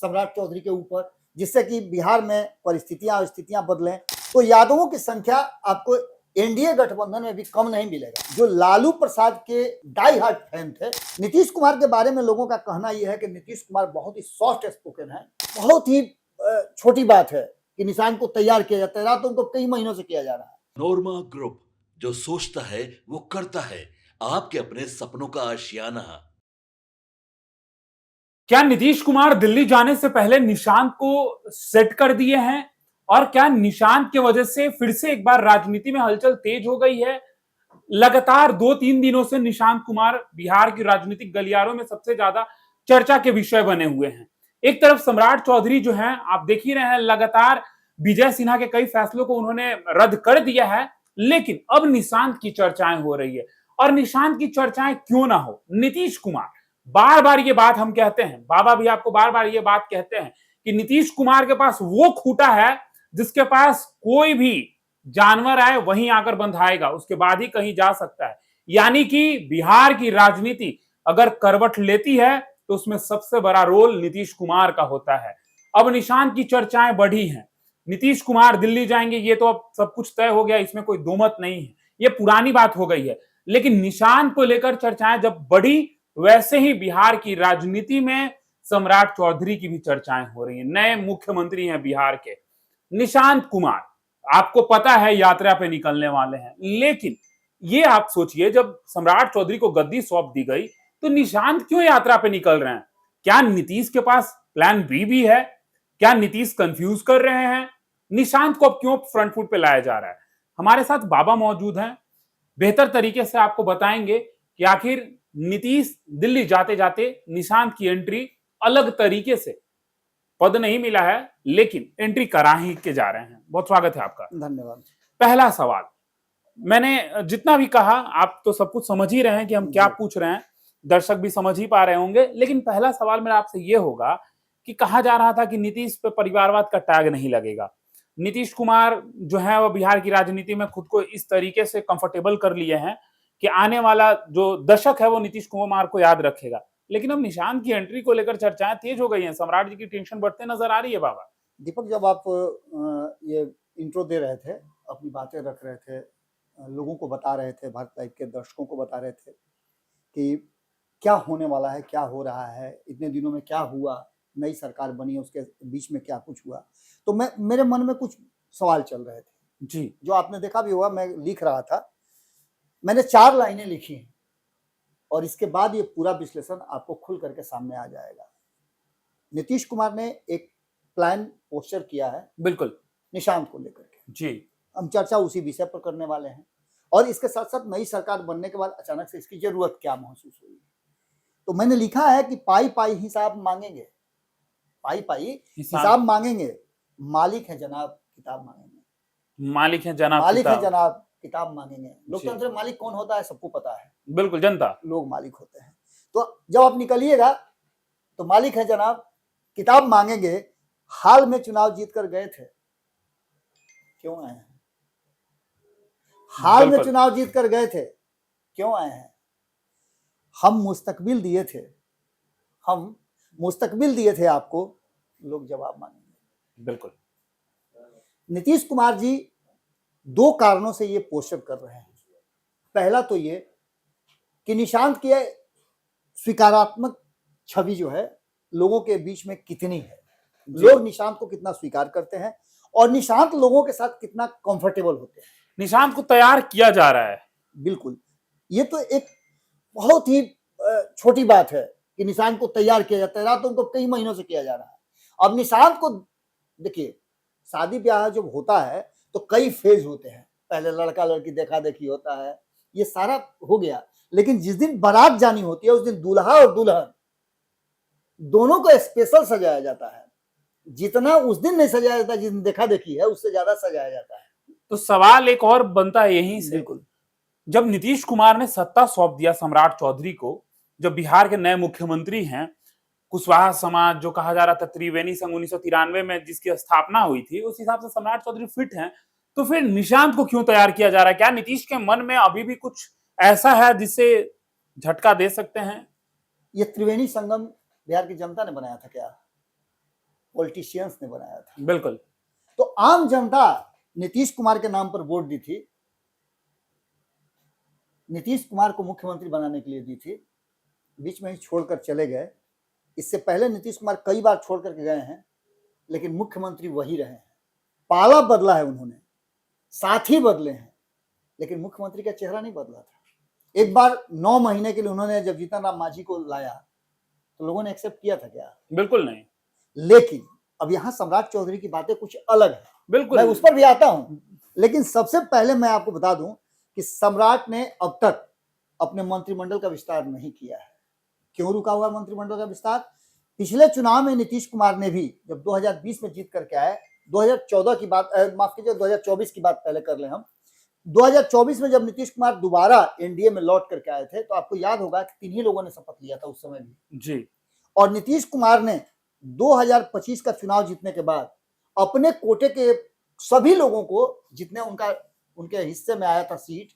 सम्राट चौधरी के ऊपर, जिससे कि बिहार में परिस्थितियां और स्थितियां बदलें, तो यादवों की संख्या आपको एनडीए गठबंधन में भी कम नहीं मिलेगा। जो लालू प्रसाद के डाई हार्ट फैन थे, नीतीश कुमार के बारे में लोगों का कहना यह है कि नीतीश कुमार बहुत ही सॉफ्ट स्पोकन है। बहुत ही छोटी बात है कि निशान को तैयार किया जाता है, रात उनको कई महीनों से किया जा रहा है। नोरमा ग्रुप, जो सोचता है वो करता है। आपके अपने सपनों का आशियाना। क्या नीतीश कुमार दिल्ली जाने से पहले निशांत को सेट कर दिए हैं? और क्या निशांत की वजह से फिर से एक बार राजनीति में हलचल तेज हो गई है? लगातार 2-3 दिनों से निशांत कुमार बिहार की राजनीतिक गलियारों में सबसे ज्यादा चर्चा के विषय बने हुए हैं। एक तरफ सम्राट चौधरी जो हैं, आप देख ही रहे हैं, लगातार विजय सिन्हा के कई फैसलों को उन्होंने रद्द कर दिया है, लेकिन अब निशांत की चर्चाएं हो रही है। और निशांत की चर्चाएं क्यों ना हो, नीतीश कुमार बार बार ये बात हम कहते हैं, बाबा भी आपको बार बार ये बात कहते हैं कि नीतीश कुमार के पास वो खूंटा है जिसके पास कोई भी जानवर आए वहीं आकर बंधाएगा, उसके बाद ही कहीं जा सकता है। यानी कि बिहार की राजनीति अगर करवट लेती है तो उसमें सबसे बड़ा रोल नीतीश कुमार का होता है। अब निशांत की चर्चाएं बढ़ी हैं, नीतीश कुमार दिल्ली जाएंगे, ये तो अब सब कुछ तय हो गया, इसमें कोई दो मत नहीं है, ये पुरानी बात हो गई है। लेकिन निशांत को लेकर चर्चाएं जब बढ़ी, वैसे ही बिहार की राजनीति में सम्राट चौधरी की भी चर्चाएं हो रही हैं। नए मुख्यमंत्री हैं बिहार के निशांत कुमार, आपको पता है यात्रा पे निकलने वाले हैं। लेकिन ये आप सोचिए, जब सम्राट चौधरी को गद्दी सौंप दी गई तो निशांत क्यों यात्रा पे निकल रहे हैं? क्या नीतीश के पास प्लान बी भी है? क्या नीतीश कंफ्यूज कर रहे हैं? निशांत को अब क्यों फ्रंट फुट पे लाया जा रहा है? हमारे साथ बाबा मौजूद हैं, बेहतर तरीके से आपको बताएंगे कि आखिर नीतीश दिल्ली जाते जाते निशांत की एंट्री अलग तरीके से, पद नहीं मिला है लेकिन एंट्री करा ही के जा रहे हैं। बहुत स्वागत है आपका। धन्यवाद। पहला सवाल, मैंने जितना भी कहा आप तो सब कुछ समझ ही रहे हैं कि हम क्या पूछ रहे हैं, दर्शक भी समझ ही पा रहे होंगे। लेकिन पहला सवाल मेरा आपसे यह होगा कि कहा जा रहा था कि नीतीश पे परिवारवाद का टैग नहीं लगेगा। नीतीश कुमार जो है वो बिहार की राजनीति में खुद को इस तरीके से कंफर्टेबल कर लिए हैं कि आने वाला जो दशक है वो नीतीश कुमार को याद रखेगा। लेकिन अब निशांत की एंट्री को लेकर चर्चाएं तेज हो गई हैं, सम्राट जी की टेंशन बढ़ते नजर आ रही है। बाबा दीपक, जब आप ये इंट्रो दे रहे थे, अपनी बातें रख रहे थे, लोगों को बता रहे थे, भारत लाइव के दर्शकों को बता रहे थे कि क्या होने वाला है, क्या हो रहा है, इतने दिनों में क्या हुआ, नई सरकार बनी है उसके बीच में क्या कुछ हुआ, तो मेरे मन में कुछ सवाल चल रहे थे जी। जो आपने देखा भी होगा, मैं लिख रहा था, मैंने 4 लाइनें लिखी हैं और इसके बाद ये पूरा विश्लेषण आपको खुल करके सामने आ जाएगा। नीतीश कुमार ने एक प्लान पोस्टर किया है, बिल्कुल, निशांत को लेकर के। जी, हम चर्चा उसी विषय पर करने वाले हैं और इसके साथ साथ नई सरकार बनने के बाद अचानक से इसकी जरूरत क्या महसूस हुई। तो मैंने लिखा है कि पाई पाई हिसाब मांगेंगे, पाई पाई हिसाब मांगेंगे, मालिक है जनाब किताब मांगेंगे, मालिक है जनाब, मालिक है जनाब किताब मांगेंगे। लोकतंत्र में मालिक कौन होता है सबको पता है, बिल्कुल, जनता, लोग मालिक होते हैं। तो जब आप निकलिएगा तो मालिक है जनाब किताब मांगेंगे। हाल में चुनाव जीत कर गए थे, क्यों आए हैं? हाल में चुनाव जीत कर गए थे, क्यों आए हैं? हम मुस्तकबिल दिए थे, हम मुस्तकबिल दिए थे आपको, लोग जवाब मांगेंगे। बिल्कुल। नीतीश कुमार जी 2 कारणों से ये पोस्टर कर रहे हैं। पहला तो ये कि निशांत की स्वीकारात्मक छवि जो है लोगों के बीच में कितनी है, लोग निशांत को कितना स्वीकार करते हैं और निशांत लोगों के साथ कितना कंफर्टेबल होते हैं। निशांत को तैयार किया जा रहा है, बिल्कुल। ये तो एक बहुत ही छोटी बात है कि निशांत को तैयार किया जाता है, रात उनको कई महीनों से किया जा रहा है। अब निशांत को देखिए, शादी ब्याह जब होता है तो कई फेज होते हैं, पहले लड़का लड़की देखा देखी होता है, ये सारा हो गया। लेकिन जिस दिन बारात जानी होती है उस दिन दूल्हा और दुल्हन दोनों को स्पेशल सजाया जाता है। जितना उस दिन नहीं सजाया जाता जिस दिन देखा देखी है, उससे ज्यादा सजाया जाता है। तो सवाल एक और बनता है यहीं से, बिल्कुल, जब नीतीश कुमार ने सत्ता सौंप दिया सम्राट चौधरी को, जब बिहार के नए मुख्यमंत्री हैं, कुशवाहा समाज जो कहा जा रहा था, त्रिवेणी संघ 1993 में जिसकी स्थापना हुई थी, उस हिसाब से सम्राट चौधरी फिट हैं, तो फिर निशांत को क्यों तैयार किया जा रहा है? क्या नीतीश के मन में अभी भी कुछ ऐसा है जिससे झटका दे सकते हैं? ये त्रिवेणी संगम बिहार की जनता ने बनाया था क्या? पॉलिटिशियंस ने बनाया था। बिल्कुल। तो आम जनता नीतीश कुमार के नाम पर वोट दी थी, नीतीश कुमार को मुख्यमंत्री बनाने के लिए दी थी, बीच में ही छोड़कर चले गए। इससे पहले नीतीश कुमार कई बार छोड़ करके गए हैं, लेकिन मुख्यमंत्री वही रहे हैं। पाला बदला है उन्होंने, साथी बदले हैं, लेकिन मुख्यमंत्री का चेहरा नहीं बदला था। एक बार 9 महीने के लिए उन्होंने जब जीतन राम मांझी को लाया तो लोगों ने एक्सेप्ट किया था क्या? बिल्कुल नहीं। लेकिन अब यहां सम्राट चौधरी की बातें कुछ अलग है, बिल्कुल मैं उस पर भी आता हूं। लेकिन सबसे पहले मैं आपको बता दूं कि सम्राट ने अब तक अपने मंत्रिमंडल का विस्तार नहीं किया है। क्यों रुका हुआ मंत्रिमंडल का विस्तार? पिछले चुनाव में नीतीश कुमार ने भी जब 2020 में जीत करके आए, 2014 की बात, माफ कीजिए 2024 की बात पहले कर ले हम। 2024 में जब नीतीश कुमार दोबारा एनडीए में लौट करके आए थे तो आपको याद होगा कि 3 ही लोगों ने शपथ लिया था उस समय भी जी। और नीतीश कुमार ने 2025 का चुनाव जीतने के बाद अपने कोटे के सभी लोगों को, जितने उनके हिस्से में आया था सीट,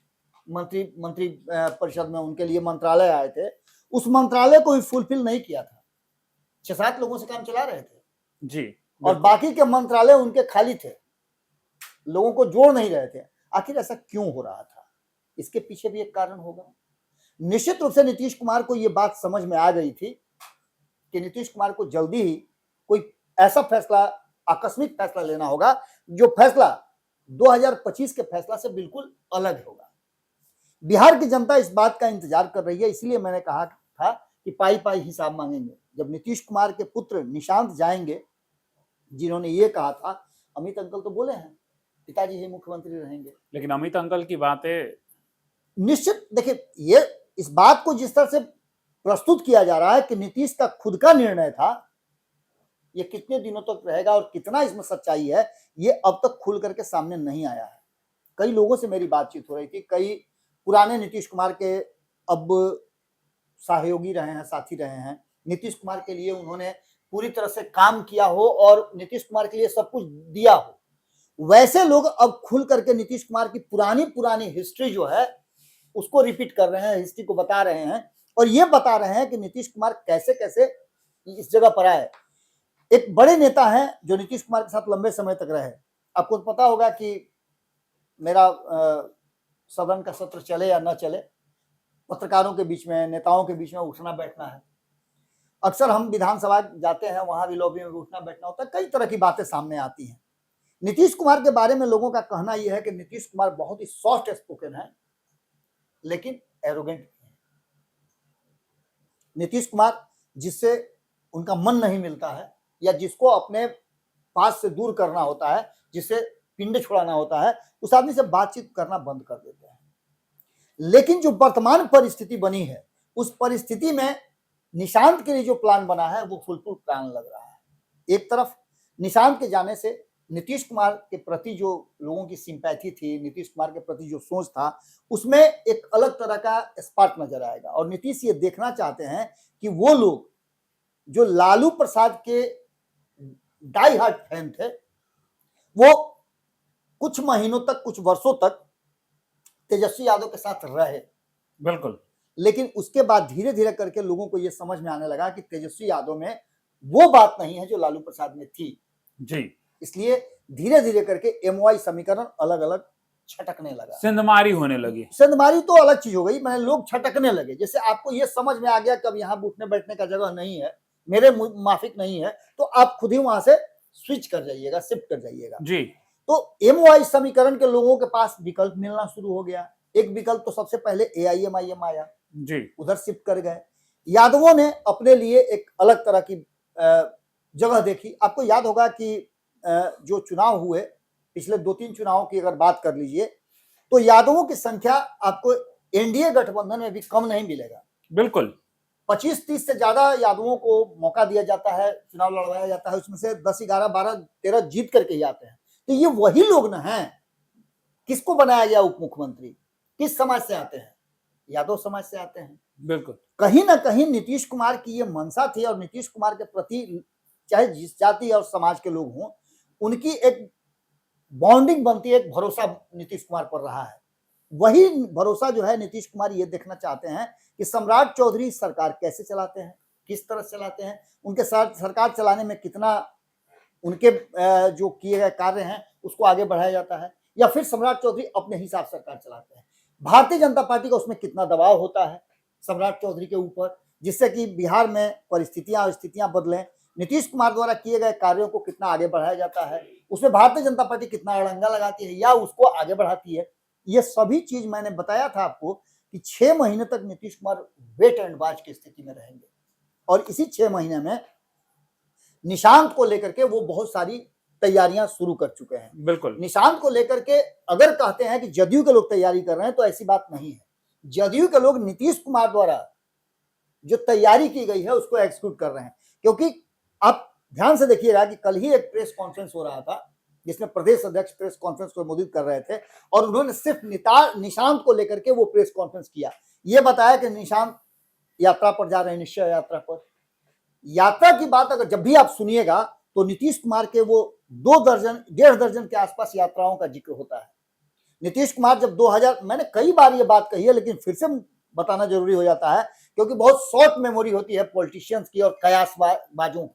मंत्री परिषद में उनके लिए मंत्रालय आए थे, उस मंत्रालय को भी फुलफिल नहीं किया था। 6-7 लोगों से काम चला रहे थे जी। और बाकी के मंत्रालय उनके खाली थे, लोगों को जोड़ नहीं रहे थे। आखिर ऐसा क्यों हो रहा था? इसके पीछे भी एक कारण होगा। निश्चित रूप से नीतीश कुमार को यह बात समझ में आ गई थी कि नीतीश कुमार को जल्दी ही कोई ऐसा फैसला, आकस्मिक फैसला लेना होगा जो फैसला 2025 के फैसला से बिल्कुल अलग होगा। बिहार की जनता इस बात का इंतजार कर रही है, इसलिए मैंने कहा था कि पाई पाई हिसाब मांगेंगे। जब नीतीश कुमार के पुत्र निशांत जाएंगे, जिन्होंने ये कहा था, अमित अंकल तो बोले हैं पिताजी ही मुख्यमंत्री रहेंगे, लेकिन अमित अंकल की बातें निश्चित, देखिए ये इस बात को जिस तरह से प्रस्तुत किया जा रहा है कि नीतीश का खुद का निर्णय था, ये कितने दिनों तक रहेगा और कितना इसमें सच्चाई है, ये अब तक खुल करके सामने नहीं आया है। कई लोगों से मेरी बातचीत हो रही थी, कई पुराने नीतीश कुमार के अब सहयोगी रहे हैं, साथी रहे हैं, नीतीश कुमार के लिए उन्होंने पूरी तरह से काम किया हो और नीतीश कुमार के लिए सब कुछ दिया हो, वैसे लोग अब खुल करके नीतीश कुमार की पुरानी हिस्ट्री जो है उसको रिपीट कर रहे हैं, हिस्ट्री को बता रहे हैं और ये बता रहे हैं कि नीतीश कुमार कैसे कैसे इस जगह पर आए। एक बड़े नेता हैं जो नीतीश कुमार के साथ लंबे समय तक रहे। आपको पता होगा कि मेरा सदन का सत्र चले या न चले, पत्रकारों के बीच में, नेताओं के बीच में उठना बैठना है। अक्सर हम विधानसभा जाते हैं, वहां भी लॉबी में उठना बैठना होता है, कई तरह की बातें सामने आती हैं। नीतीश कुमार के बारे में लोगों का कहना यह है कि नीतीश कुमार बहुत ही सॉफ्ट स्पोकन है, लेकिन एरोगेंट है। नीतीश कुमार जिससे उनका मन नहीं मिलता है या जिसको अपने पास से दूर करना होता है, जिसे पिंड छुड़ाना होता है, उस आदमी से बातचीत करना बंद कर देते हैं। लेकिन जो वर्तमान परिस्थिति बनी है, उस परिस्थिति में निशांत के लिए जो प्लान बना है वो फुलफुल प्लान लग रहा है। एक तरफ निशांत के जाने से नीतीश कुमार के प्रति जो लोगों की सिंपैथी थी, नीतीश कुमार के प्रति जो सोच था, उसमें एक अलग तरह का स्पार्क नजर आएगा और नीतीश ये देखना चाहते हैं कि वो लोग जो लालू प्रसाद के डाई हार्ट फैन थे, वो कुछ महीनों तक, कुछ वर्षों तक तेजस्वी यादव के साथ रहे। बिल्कुल। लेकिन उसके बाद धीरे धीरे करके लोगों को यह समझ में आने लगा कि तेजस्वी यादव में वो बात नहीं है जो लालू प्रसाद में थी जी। इसलिए धीरे धीरे करके एमवाई समीकरण अलग अलग छटकने लगा, सिंधमारी होने लगी। सिंधमारी तो अलग चीज हो गई, मैंने लोग छटकने लगे। जैसे आपको ये समझ में आ गया कि अब यहाँ उठने बैठने का जगह नहीं है, मेरे माफिक नहीं है, तो आप खुद ही वहां से स्विच कर जाइएगा, शिफ्ट कर जाइएगा जी। तो एमवाई समीकरण के लोगों के पास विकल्प मिलना शुरू हो गया। एक विकल्प तो सबसे पहले AIMIM आया जी, उधर शिफ्ट कर गए। यादवों ने अपने लिए एक अलग तरह की जगह देखी। आपको याद होगा कि जो चुनाव हुए, पिछले 2-3 चुनावों की अगर बात कर लीजिए तो यादवों की संख्या आपको एनडीए गठबंधन में भी कम नहीं मिलेगा। बिल्कुल 25-30 से ज्यादा यादवों को मौका दिया जाता है, चुनाव लड़वाया जाता है, उसमें से 10, 11, 12, 13 जीत करके ही आते हैं। तो ये वही लोग ना हैं। किसको बनाया गया उप मुख्यमंत्री? किस समाज से आते हैं? यादव समाज से आते हैं। बिल्कुल कहीं ना कहीं नीतीश कुमार की ये मंशा थी और नीतीश कुमार के प्रति चाहे जिस जाति और समाज के लोग हों, उनकी एक बॉन्डिंग बनती है, एक भरोसा नीतीश कुमार पर रहा है। वही भरोसा जो है नीतीश कुमार ये देखना चाहते हैं कि सम्राट चौधरी सरकार कैसे चलाते हैं, किस तरह चलाते हैं, उनके साथ सरकार चलाने में कितना उनके जो किए गए कार्य हैं उसको आगे बढ़ाया जाता है, या फिर सम्राट चौधरी अपने हिसाब से सरकार चलाते हैं। भारतीय जनता पार्टी का उसमें कितना दबाव होता है सम्राट चौधरी के ऊपर, जिससे कि बिहार में परिस्थितियां और स्थितियां बदलें, नीतीश कुमार द्वारा किए गए कार्यों को कितना आगे बढ़ाया जाता है, उसमें भारतीय जनता पार्टी कितना अड़ंगा लगाती है या उसको आगे बढ़ाती है। ये सभी चीज मैंने बताया था आपको कि 6 महीने तक Nitish Kumar wait and watch की स्थिति में रहेंगे, और इसी 6 महीने में निशांत को लेकर के वो बहुत सारी तैयारियां शुरू कर चुके हैं। बिल्कुल। निशांत को लेकर के अगर कहते हैं कि जदयू के लोग तैयारी कर रहे हैं तो ऐसी बात नहीं है। जदयू के लोग नीतीश कुमार द्वारा जो तैयारी की गई है उसको एग्जीक्यूट कर रहे हैं, क्योंकि आप ध्यान से देखिएगा कि कल ही एक प्रेस कॉन्फ्रेंस हो रहा था जिसमें प्रदेश अध्यक्ष प्रेस कॉन्फ्रेंस को संबोधित कर रहे थे, और उन्होंने सिर्फ निशांत को लेकर के वो प्रेस कॉन्फ्रेंस किया, ये बताया कि निशांत यात्रा पर जा रहे हैं, निश्चय यात्रा पर। यात्रा की बात अगर जब भी आप सुनिएगा तो नीतीश कुमार के वो 2 दर्जन 1.5 दर्जन के आसपास यात्राओं का जिक्र होता है। नीतीश कुमार जब 2000, मैंने कई बार ये बात कही है लेकिन फिर से बताना जरूरी हो जाता है क्योंकि बहुत शॉर्ट मेमोरी होती है पॉलिटिशियंस की और कयासबाजों की,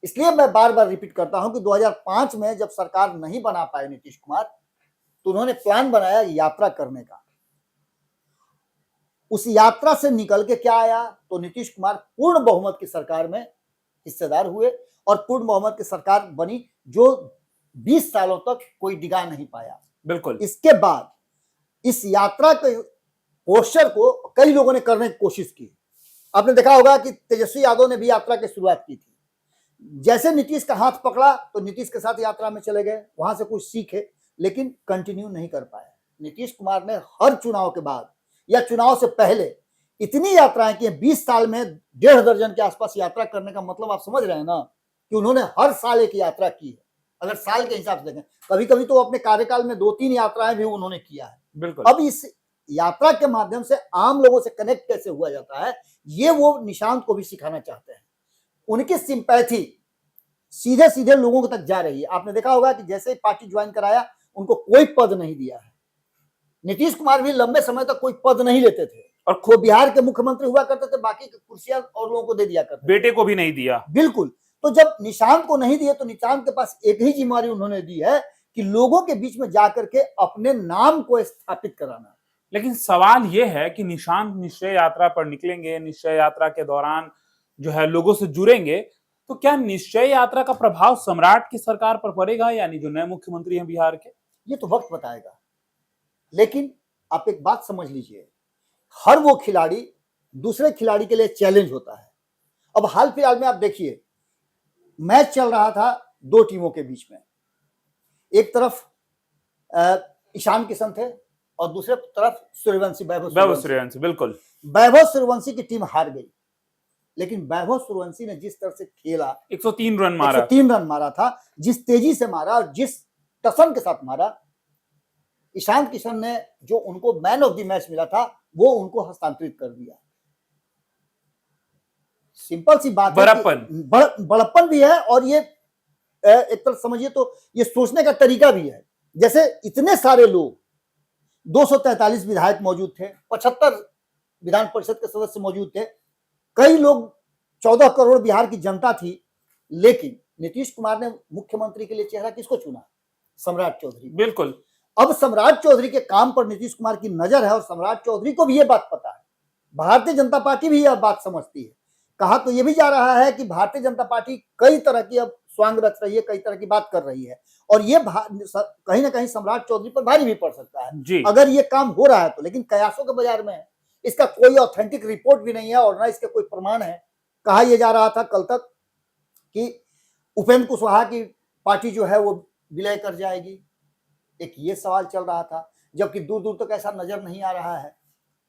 इसलिए मैं बार बार रिपीट करता हूं कि 2005 में जब सरकार नहीं बना पाए नीतीश कुमार, तो उन्होंने प्लान बनाया यात्रा करने का। उस यात्रा से निकल के क्या आया, तो नीतीश कुमार पूर्ण बहुमत की सरकार में हिस्सेदार हुए और पूर्ण बहुमत की सरकार बनी जो 20 सालों तक कोई डिगा नहीं पाया। बिल्कुल। इसके बाद इस यात्रा के पोस्टर को कई लोगों ने करने की कोशिश की। आपने देखा होगा कि तेजस्वी यादव ने भी यात्रा की शुरुआत की थी। जैसे नीतीश का हाथ पकड़ा तो नीतीश के साथ यात्रा में चले गए, वहां से कुछ सीखे, लेकिन कंटिन्यू नहीं कर पाए। नीतीश कुमार ने हर चुनाव के बाद या चुनाव से पहले इतनी यात्राएं की, 20 साल में 1.5 दर्जन के आसपास यात्रा करने का मतलब आप समझ रहे हैं ना कि उन्होंने हर साल एक यात्रा की है। अगर साल के हिसाब से देखें, कभी कभी तो अपने कार्यकाल में 2-3 यात्राएं भी उन्होंने किया है। बिल्कुल। अब इस यात्रा के माध्यम से आम लोगों से कनेक्ट कैसे हुआ जाता है, ये वो निशांत को भी सिखाना चाहते हैं। उनकी सिंपैथी सीधे सीधे लोगों तक जा रही है। आपने देखा होगा कि जैसे पार्टी ज्वाइन कराया उनको कोई पद नहीं दिया है। नीतीश कुमार भी लंबे समय तक कोई पद नहीं लेते थे और खुद बिहार के मुख्यमंत्री हुआ करते थे, बाकी कुर्सियां और लोगों को दे दिया करते थे। बेटे को भी नहीं दिया। बिल्कुल। तो जब निशांत को नहीं दिए तो निशांत के पास एक ही जिम्मेदारी उन्होंने दी है कि लोगों के बीच में जाकर के अपने नाम को स्थापित कराना। लेकिन सवाल यह है कि निशांत निश्चय यात्रा पर निकलेंगे, निश्चय यात्रा के दौरान जो है लोगों से जुड़ेंगे, तो क्या निश्चय यात्रा का प्रभाव सम्राट की सरकार पर पड़ेगा, यानी जो नए मुख्यमंत्री हैं बिहार के? ये तो वक्त बताएगा, लेकिन आप एक बात समझ लीजिए, हर वो खिलाड़ी दूसरे खिलाड़ी के लिए चैलेंज होता है। अब हाल फिलहाल में आप देखिए, मैच चल रहा था 2 टीमों के बीच में, एक तरफ ईशान किशन थे और दूसरे तरफ सूर्यवंशी, वैभव सूर्यवंशी। बिल्कुल। वैभव सूर्यवंशी की टीम हार गई, लेकिन वैभव सूर्यवंशी ने जिस तरह से खेला, 103 रन मारा, 103 रन मारा था, जिस तेजी से मारा और जिस टसन के साथ मारा, ईशान किशन ने जो उनको मैन ऑफ द मैच मिला था वो उनको हस्तांतरित कर दिया। सिंपल सी बात है, बड़प्पन भी है और ये एक तरह समझिए तो ये सोचने का तरीका भी है। जैसे इतने सारे लोग, 243 विधायक मौजूद थे, 75 विधान परिषद के सदस्य मौजूद थे, कई लोग, 14 करोड़ बिहार की जनता थी, लेकिन नीतीश कुमार ने मुख्यमंत्री के लिए चेहरा किसको चुना? सम्राट चौधरी। बिल्कुल। अब सम्राट चौधरी के काम पर नीतीश कुमार की नजर है और सम्राट चौधरी को भी यह बात पता है, भारतीय जनता पार्टी भी यह बात समझती है। कहा तो यह भी जा रहा है कि भारतीय जनता पार्टी कई तरह की अब स्वांग रच रही है, कई तरह की बात कर रही है, और ये कहीं ना कहीं सम्राट चौधरी पर भारी भी पड़ सकता है जी। अगर ये काम हो रहा है तो। लेकिन कयासों के बाजार में है, इसका कोई ऑथेंटिक रिपोर्ट भी नहीं है और ना इसके कोई प्रमाण है। कहा यह जा रहा था कल तक कि उपेंद्र कुशवाहा की पार्टी जो है वो विलय कर जाएगी, एक ये सवाल चल रहा था, जबकि दूर दूर तक ऐसा नजर नहीं आ रहा है।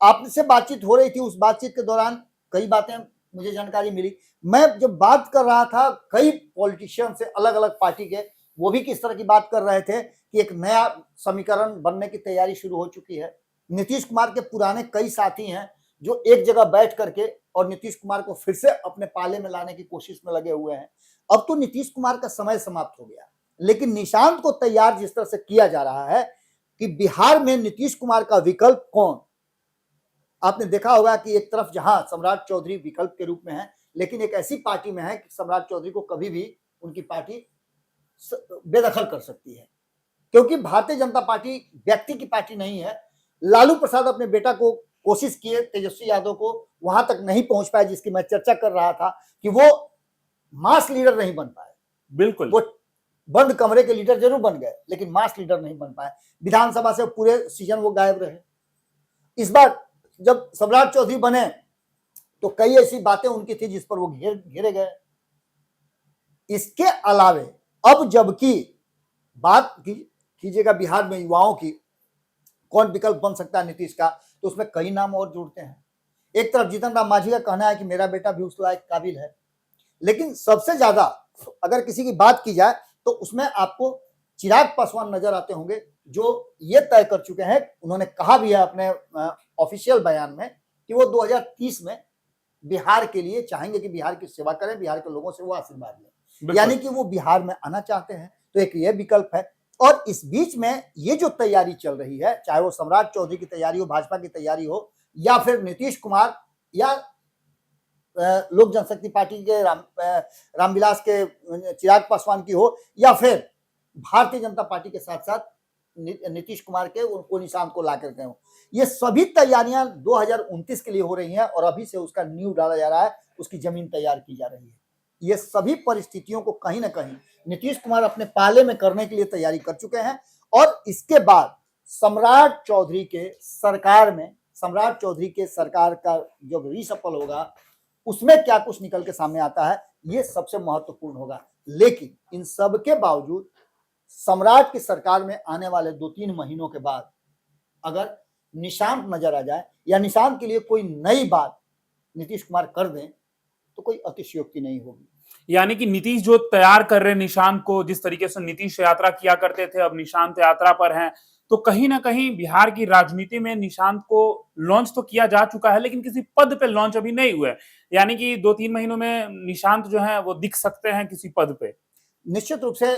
आपसे बातचीत हो रही थी, उस बातचीत के दौरान कई बातें मुझे जानकारी मिली। मैं जब बात कर रहा था, कई पॉलिटिशियन से अलग अलग पार्टी के, वो भी किस तरह की बात कर रहे थे कि एक नया समीकरण बनने की तैयारी शुरू हो चुकी है। नीतीश कुमार के पुराने कई साथी हैं जो एक जगह बैठ करके और नीतीश कुमार को फिर से अपने पाले में लाने की कोशिश में लगे हुए हैं। अब तो नीतीश कुमार का समय समाप्त हो गया, लेकिन निशांत को तैयार जिस तरह से किया जा रहा है कि बिहार में नीतीश कुमार का विकल्प कौन। आपने देखा होगा कि एक तरफ जहां सम्राट चौधरी विकल्प के रूप में है, लेकिन एक ऐसी पार्टी में है कि सम्राट चौधरी को कभी भी उनकी पार्टी बेदखल कर सकती है, क्योंकि भारतीय जनता पार्टी व्यक्ति की पार्टी नहीं है। लालू प्रसाद अपने बेटा को कोशिश किए, तेजस्वी यादव को वहां तक नहीं पहुंच पाए, जिसकी मैं चर्चा कर रहा था कि वो मास लीडर नहीं बन पाए। बिल्कुल, वो बंद कमरे के लीडर जरूर बन गए, लेकिन मास लीडर नहीं बन पाए। विधानसभा से पूरे सीजन वो गायब रहे। इस बार जब सम्राट चौधरी बने तो कई ऐसी बातें उनकी थी जिस पर वो घेरे गए। इसके अलावे अब जबकि बात कीजिएगा बिहार में युवाओं की, कौन विकल्प बन सकता है नीतीश का, तो उसमें कई नाम और जुड़ते हैं। एक तरफ जीतन राम मांझी का कहना है कि मेरा बेटा भी उस लायक काबिल है, लेकिन सबसे ज्यादा अगर किसी की बात की जाए तो उसमें आपको चिराग पासवान नजर आते होंगे, जो ये तय कर चुके हैं, उन्होंने कहा भी है अपने ऑफिशियल बयान में कि वो 2030 में बिहार के लिए चाहेंगे कि बिहार की सेवा करें, बिहार के लोगों से वो आशीर्वाद लें, यानी कि वो बिहार में आना चाहते हैं। तो एक ये विकल्प है। और इस बीच में ये जो तैयारी चल रही है, चाहे वो सम्राट चौधरी की तैयारी हो, भाजपा की तैयारी हो, या फिर नीतीश कुमार या लोक जनशक्ति पार्टी के रामविलास के चिराग पासवान की हो, या फिर भारतीय जनता पार्टी के साथ साथ नीतीश कुमार के उनको निशांत को ला करके हो, ये सभी तैयारियां 2029 के लिए हो रही हैं और अभी से उसका नींव डाला जा रहा है, उसकी जमीन तैयार की जा रही है। ये सभी परिस्थितियों को कहीं ना कहीं नीतीश कुमार अपने पाले में करने के लिए तैयारी कर चुके हैं। और इसके बाद सम्राट चौधरी के सरकार में, सम्राट चौधरी के सरकार का जो रीसफल होगा, उसमें क्या कुछ निकल के सामने आता है, ये सबसे महत्वपूर्ण होगा। लेकिन इन सब के बावजूद सम्राट की सरकार में आने वाले 2-3 महीनों के बाद अगर निशांत नजर आ जाए या निशांत के लिए कोई नई बात नीतीश कुमार कर दें तो कोई अतिशयोक्ति नहीं होगी। यानी कि नीतीश जो तैयार कर रहे निशांत को, जिस तरीके से नीतीश यात्रा किया करते थे, अब निशांत यात्रा पर हैं, तो कहीं ना कहीं बिहार की राजनीति में निशांत को लॉन्च तो किया जा चुका है, लेकिन किसी पद पे लॉन्च अभी नहीं हुआ है। यानी कि 2-3 महीनों में निशांत जो है वो दिख सकते हैं किसी पद पे। निश्चित रूप से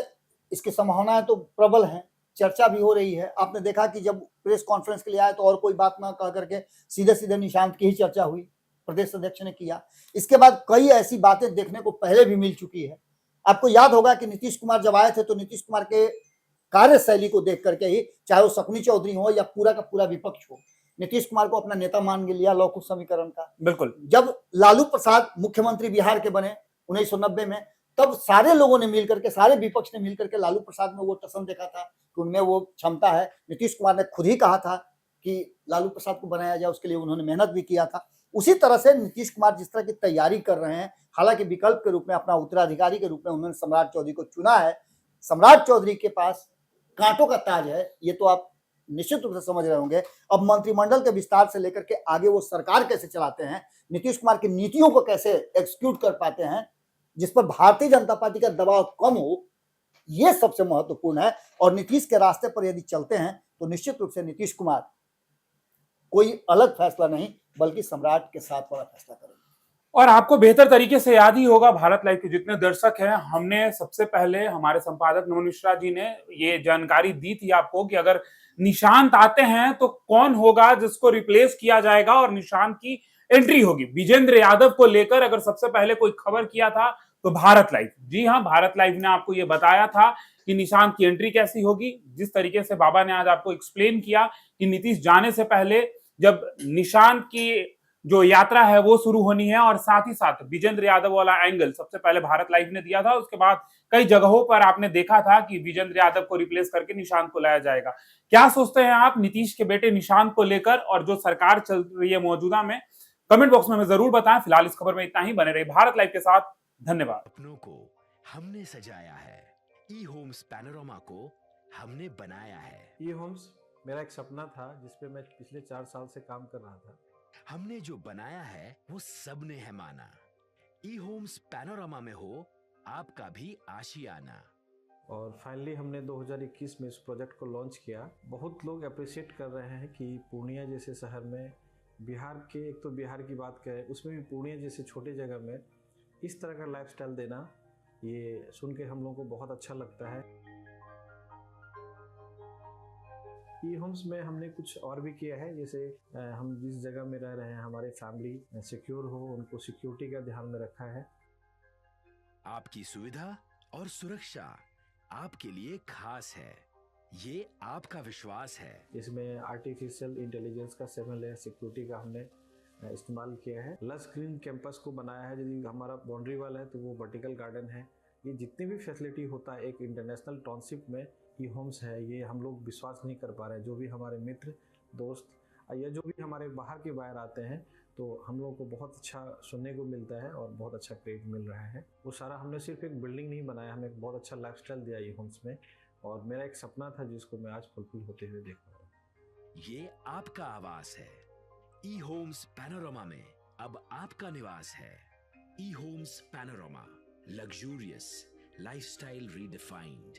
इसकी संभावनाएं तो प्रबल हैं, चर्चा भी हो रही है। आपने देखा कि जब प्रेस कॉन्फ्रेंस के लिए आए तो और कोई बात ना कह करके सीधे सीधे निशांत की ही चर्चा हुई, प्रदेश अध्यक्ष ने किया। इसके बाद कई ऐसी बातें देखने को पहले भी मिल चुकी है। आपको याद होगा कि नीतीश कुमार जब आए थे तो नीतीश कुमार के कार्यशैली को देख करके ही, चाहे वो शकुनी चौधरी हो या पूरा का पूरा विपक्ष हो, नीतीश कुमार को अपना नेता मान लिया लौह कुश समीकरण का। बिल्कुल, जब लालू प्रसाद मुख्यमंत्री बिहार के बने 1990 में, तब सारे लोगों ने मिलकर के, सारे विपक्ष ने मिलकर के लालू प्रसाद में वो टसन देखा था कि उनमें वो क्षमता है। नीतीश कुमार ने खुद ही कहा था कि लालू प्रसाद को बनाया जाए, उसके लिए उन्होंने मेहनत भी किया था। उसी तरह से नीतीश कुमार जिस तरह की तैयारी कर रहे हैं, हालांकि विकल्प के रूप में, अपना उत्तराधिकारी के रूप में उन्होंने सम्राट चौधरी को चुना है। सम्राट चौधरी के पास कांटों का ताज है, ये तो आप निश्चित रूप से समझ रहे होंगे। अब मंत्रिमंडल के विस्तार से लेकर के आगे वो सरकार कैसे चलाते हैं, नीतीश कुमार की नीतियों को कैसे एग्जीक्यूट कर पाते हैं, जिस पर भारतीय जनता पार्टी का दबाव कम हो, ये सबसे महत्वपूर्ण है। और नीतीश के रास्ते पर यदि चलते हैं तो निश्चित रूप से नीतीश कुमार कोई अलग फैसला नहीं बल्कि सम्राट के साथ वाला फैसला करेंगे। और आपको बेहतर तरीके से याद ही होगा, भारत लाइव के जितने दर्शक हैं, हमने सबसे पहले, हमारे संपादक नमन मिश्रा जी ने ये जानकारी दी थी आपको कि अगर निशांत आते हैं तो कौन होगा जिसको रिप्लेस किया जाएगा और निशांत की एंट्री होगी। विजेंद्र यादव को लेकर अगर सबसे पहले कोई खबर किया था तो भारत लाइव, जी हाँ, भारत लाइव ने आपको ये बताया था कि निशांत की एंट्री कैसी होगी। जिस तरीके से बाबा ने आज आपको एक्सप्लेन किया कि नीतीश जाने से पहले जब निशांत की जो यात्रा है वो शुरू होनी है, और साथ ही साथ विजेंद्र यादव वाला एंगल सबसे पहले भारत लाइव ने दिया था। उसके बाद कई जगहों पर आपने देखा था कि विजेंद्र यादव को रिप्लेस करके निशांत को लाया जाएगा। क्या सोचते हैं आप नीतीश के बेटे निशांत को लेकर, और जो सरकार चल रही है मौजूदा में? कमेंट बॉक्स में हमें जरूर बताएं। फिलहाल इस खबर में इतना ही। बने रहे भारत लाइव के साथ। धन्यवाद। अपनों को हमने सजाया है, ई होम्स पैनोरामा को हमने बनाया है। ई होम्स मेरा एक सपना था जिसपे मैं पिछले 4 साल से काम कर रहा था। हमने जो बनाया है वो सबने है माना। ई होम्स पैनोरामा में हो आपका भी आशियाना। और फाइनली हमने 2021 में इस प्रोजेक्ट को लॉन्च किया। बहुत लोग अप्रिशिएट कर रहे हैं कि पूर्णिया जैसे शहर में, बिहार के, एक तो बिहार की बात करें उसमें भी पूर्णिया जैसे छोटे जगह में इस तरह का लाइफस्टाइल देना, ये सुन के हम लोगों को बहुत अच्छा लगता है। ई होम्स में हमने कुछ और भी किया है, जैसे हम जिस जगह में रह रहे हैं हमारे फैमिली सिक्योर हो, उनको सिक्योरिटी का ध्यान में रखा है। आपकी सुविधा, और सुरक्षा आपके लिए खास है। ये आपका विश्वास है। इसमें आर्टिफिशियल इंटेलिजेंस का 7 लेयर सिक्योरिटी का हमने इस्तेमाल किया है। लस ग्रीन कैंपस को बनाया है। यदि हमारा बाउंड्री वाल है तो वो वर्टिकल गार्डन है। ये जितनी भी फैसिलिटी होता है एक इंटरनेशनल टाउनशिप में, ई होम्स है, ये हम लोग विश्वास नहीं कर पा रहे हैं। जो भी हमारे मित्र दोस्त या जो भी हमारे बाहर के बाहर आते हैं तो हम लोगों को बहुत अच्छा सुनने को मिलता है और बहुत अच्छा क्रेडिट मिल रहा है। वो सारा हमने सिर्फ एक बिल्डिंग नहीं बनाया, हमें एक बहुत अच्छा लाइफस्टाइल दिया ई होम्स में, और मेरा एक सपना था जिसको मैं आज फुलफिल होते हुए देख रहा हूँ। ये आपका आवास है। ई होम्स पैनोरामा में अब आपका निवास है। E homes Panorama, luxurious lifestyle redefined.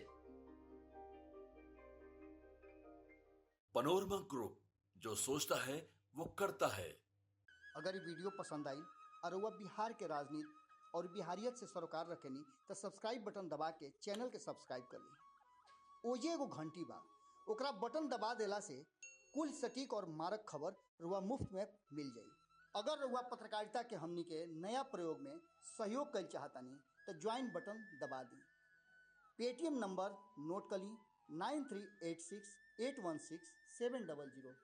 Panorama group, जो सोचता है वो करता है। अगर ये वीडियो पसंद आई और वह बिहार के राजनीति और बिहारियत से सरोकार रखेनी तो सब्सक्राइब बटन दबा के चैनल के सब्सक्राइब कर ली। ओजे एगो घंटी बा, ओकरा बटन दबा देला से कुल सटीक और मारक खबर रुआ मुफ्त में मिल जाई। अगर रुआ पत्रकारिता के हमनी के नया प्रयोग में सहयोग कर चाहतानी तो ज्वाइन बटन दबा दी। पेटीएम नंबर नोट कर ली 9386816700।